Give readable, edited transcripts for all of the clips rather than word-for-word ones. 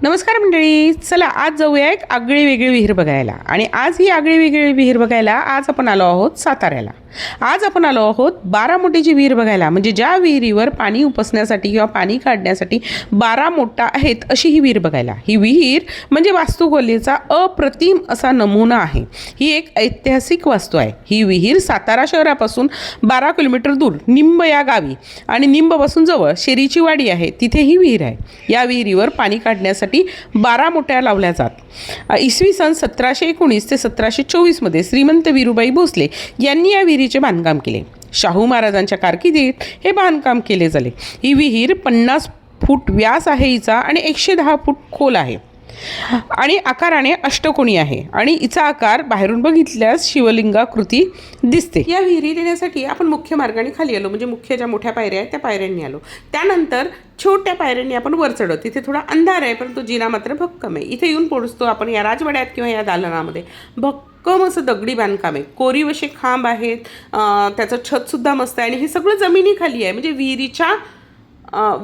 नमस्कार मंडळी, चला आज जाऊया एक आगळी वेगळी विहीर बघायला. आणि आज ही आगळी वेगळी विहीर बघायला आज आपण आलो आहोत साताऱ्याला. आज आपण आलो आहोत बारामोटेची विहीर बघायला. म्हणजे ज्या विहिरीवर पाणी उपसण्यासाठी किंवा पाणी काढण्यासाठी 12 मोठा आहेत अशी ही विहीर बघायला. ही विहीर म्हणजे वास्तुकलेचा अप्रतिम असा नमुना आहे. ही एक ऐतिहासिक वास्तू आहे. ही विहीर सातारा शहरापासून 12 किलोमीटर दूर निंब या गावी आणि निंबपासून जवळ शेरीची वाडी आहे, तिथे ही विहीर आहे. या विहिरीवर पाणी काढण्यासाठी 12 मोठ्या लावल्या जात. इसवी सन 1719 ते 1724 मध्ये श्रीमंत वीरूबाई भोसले यांनी या विहिरीचे बांधकाम केले. शाहू महाराजांच्या कारकिर्दीत हे बांधकाम केले झाले. ही विहीर 50 फूट व्यास आहे हिचा आणि 110 फूट खोल आहे आणि आकाराने अष्टकोनी आहे आणि हिचा आकार बाहेरून बघितल्यास शिवलिंगाकृती दिसते. या विहिरीत येण्यासाठी आपण मुख्य मार्गाने खाली आलो, म्हणजे मुख्य ज्या मोठ्या पायऱ्या आहेत त्या पायऱ्यांनी आलो. त्यानंतर छोट्या पायऱ्यांनी आपण वर चढलो. तिथे थोडा अंधार आहे, परंतु जिना मात्र भक्कम आहे. इथे येऊन पोहोचतो आपण या राजवाड्यात किंवा या दालनामध्ये. भक्कम असं दगडी बांधकाम आहे, कोरीवशे खांब आहेत, त्याचं छतसुद्धा मस्त आहे आणि हे सगळं जमिनीखाली आहे. म्हणजे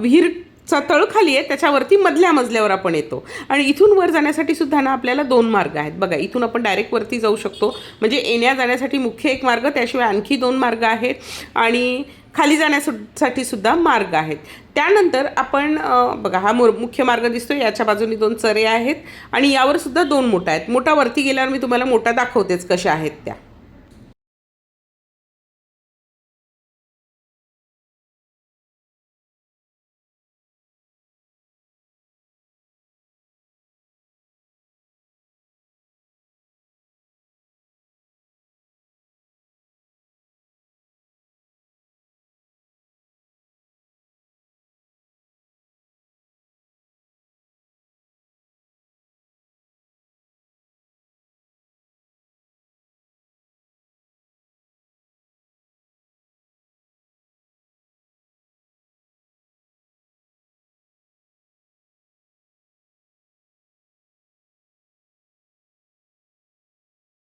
विहीरचा तळ खाली आहे, त्याच्यावरती मधल्या मजल्यावर आपण येतो. आणि इथून वर जाण्यासाठी सुद्धा ना आपल्याला 2 मार्ग आहेत. बघा, इथून आपण डायरेक्ट वरती जाऊ शकतो, म्हणजे येण्या जाण्यासाठी मुख्य एक मार्ग, त्याशिवाय आणखी 2 मार्ग आहेत आणि खाली जाण्यासाठी सुद्धा मार्ग आहेत. त्यानंतर आपण बघा, हा मुख्य मार्ग दिसतो, याच्या बाजूनी 2 चरे आहेत आणि यावर सुद्धा 2 मोठा आहेत. मोठा वरती गेल्यावर मी तुम्हाला मोठा दाखवतेच कशा आहेत त्या.